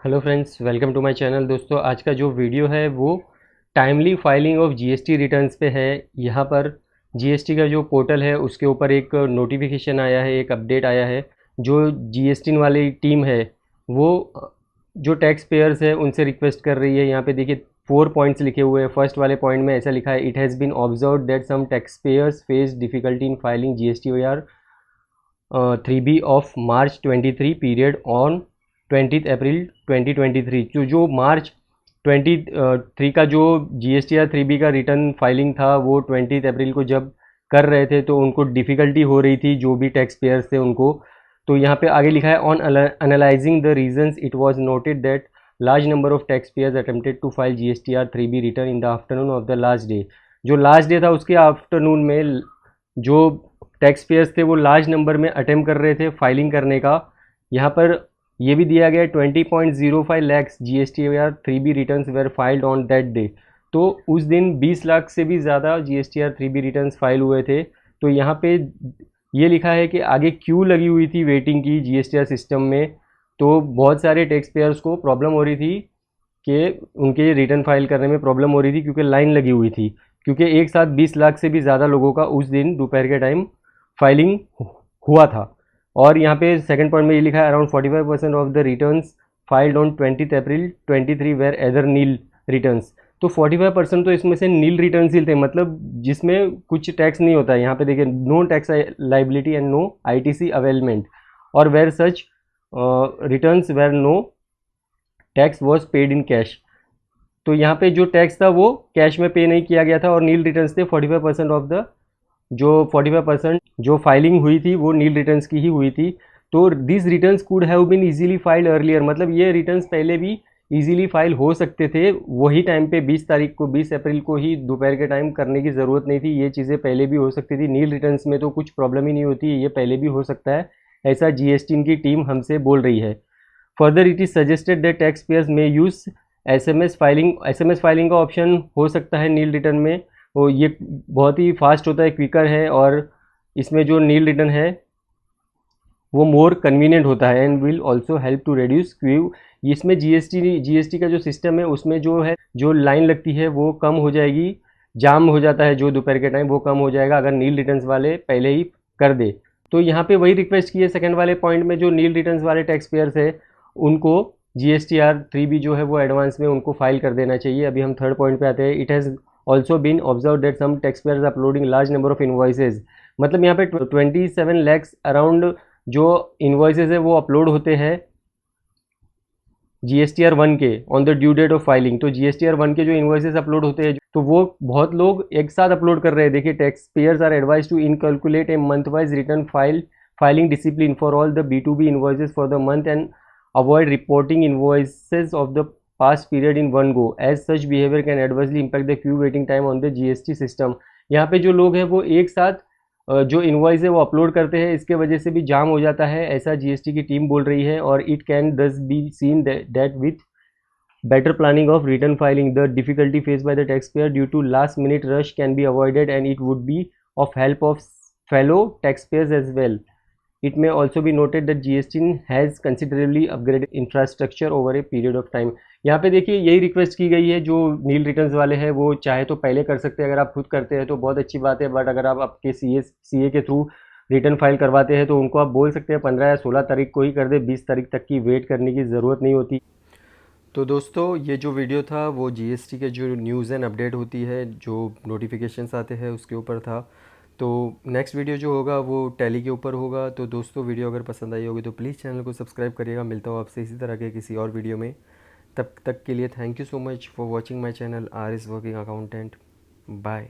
Hello friends, welcome to my channel. दोस्तों, आज का जो वीडियो है वो timely filing of GST returns पे है। यहाँ पर जीएसटी का जो पोर्टल है उसके ऊपर एक नोटिफिकेशन आया है, एक अपडेट आया है। जो जीएसटी वाली टीम है वो जो टैक्स पेयर्स है उनसे रिक्वेस्ट कर रही है। यहाँ पे देखिए 4 पॉइंट्स लिखे हुए हैं। फर्स्ट वाले पॉइंट में ऐसा लिखा है, it has been observe that some tax payers face difficulty in filing GST-OR 3B of March 23 period on 20 April 2023। जो मार्च 23 का जो GST-R 3B का रिटर्न फाइलिंग था वो 20 अप्रैल को जब कर रहे थे तो उनको डिफ़िकल्टी हो रही थी, जो भी टैक्स पेयर्स थे उनको। तो यहाँ पे आगे लिखा है, on analysing the reasons it was noted that large number of tax payers attempted to file GST-R 3B return in the afternoon of the last day. जो लास्ट डे था उसके आफ्टरनून में जो टैक्स पेयर्स थे वो large number में attempt कर रहे थे फाइलिंग करने का। यहाँ पर ये भी दिया गया है 20.05 lakhs GST-OR 3B returns were filed on that day. तो उस दिन 20 लाख से भी ज़्यादा GST-R 3B रिटर्न्स फाइल हुए थे। तो यहाँ पे ये लिखा है कि आगे क्यू लगी हुई थी वेटिंग की GST-R सिस्टम में। तो बहुत सारे टैक्स पेयर्स को प्रॉब्लम हो रही थी कि उनके रिटर्न फाइल करने में प्रॉब्लम हो रही थी, क्योंकि लाइन लगी हुई थी। क्योंकि एक साथ 20 लाख से भी ज़्यादा लोगों का उस दिन दोपहर के टाइम फाइलिंग हुआ था। और यहाँ पे सेकंड पॉइंट में ये लिखा है, around 45% of the returns filed on 20 April 23 were either nil returns. तो 45% तो इसमें से नील रिटर्न्स ही थे, मतलब जिसमें कुछ टैक्स नहीं होता है। यहाँ पे देखिए, no tax liability and no ITC availment, और where such returns where no tax was paid in cash. तो यहाँ पे जो टैक्स था वो कैश में पे नहीं किया गया था, और नील रिटर्न्स थे 45% ऑफ द, जो 45% जो फाइलिंग हुई थी वो नील रिटर्न्स की ही हुई थी। तो this returns could have been easily filed earlier, मतलब ये रिटर्न्स पहले भी इजीली फाइल हो सकते थे। वही टाइम पे 20 तारीख को, 20 अप्रैल को ही दोपहर के टाइम करने की ज़रूरत नहीं थी। ये चीज़ें पहले भी हो सकती थी। नील रिटर्न्स में तो कुछ प्रॉब्लम ही नहीं होती, ये पहले भी हो सकता है, ऐसा GST की टीम हमसे बोल रही है। Further it is suggested that tax payers में यूज़ SMS फाइलिंग का ऑप्शन हो सकता है नील रिटर्न में। वो ये बहुत ही फास्ट होता है, क्विकर है, और इसमें जो नील रिटर्न है वो मोर कन्वीनियंट होता है and will also help to reduce queue. इसमें जीएसटी का जो सिस्टम है उसमें जो है, जो लाइन लगती है वो कम हो जाएगी। जाम हो जाता है जो दोपहर के टाइम, वो कम हो जाएगा अगर नील रिटर्न्स वाले पहले ही कर दे। तो यहाँ पे वही रिक्वेस्ट की है सेकंड वाले पॉइंट में, जो नील रिटर्न्स वाले टैक्स पेयर्स है उनको GST-R 3B जो है वो एडवांस में उनको फाइल कर देना चाहिए। अभी हम थर्ड पॉइंट पे आते हैं। It has also been observe that some tax payers uploading large number of invoices, मतलब यहाँ पे 27 लैक्स अराउंड जो इन्वॉइसेज है वो अपलोड होते हैं GST-R 1 के on the due date of filing. तो GST-R 1 के जो इन्वॉइसेज अपलोड होते हैं तो वो बहुत लोग एक साथ अपलोड कर रहे हैं। देखिए, tax payers are advise to inculcate a month wise return filing discipline for all the B2B invoices for the month and avoid reporting invoices of the past period in one go, as such behaviour can adversely impact the queue waiting time on the GST system. यहाँ पे जो लोग हैं वो एक साथ जो invoice है वो अपलोड करते हैं, इसके वजह से भी जाम हो जाता है, ऐसा GST की टीम बोल रही है। और इट कैन दस be seen that with better planning of return filing, the difficulty faced by the taxpayer due to last minute rush can be avoided and it would be of help of fellow taxpayers as well. It may also be noted that GST has considerably upgraded infrastructure over a period of time. यहाँ पे देखिए यही request की गई है। जो नील returns वाले हैं वो चाहे तो पहले कर सकते हैं, अगर आप खुद करते हैं तो बहुत अच्छी बात है, बट अगर आप आपके CA के थ्रू रिटर्न फाइल करवाते हैं तो उनको आप बोल सकते हैं 15 या 16 तारीख को ही कर दे, 20 तारीख तक की वेट करने की ज़रूरत नहीं होती। तो दोस्तों, ये जो वीडियो था वो GST के जो न्यूज़ एंड अपडेट होती है, जो नोटिफिकेशंस आते हैं उसके ऊपर था। तो नेक्स्ट वीडियो जो होगा वो टैली के ऊपर होगा। तो दोस्तों, वीडियो अगर पसंद आई होगी तो प्लीज़ चैनल को सब्सक्राइब करिएगा। मिलता हूँ आपसे इसी तरह के किसी और वीडियो में। तब तक के लिए thank you so much for watching my channel RS working accountant. Bye.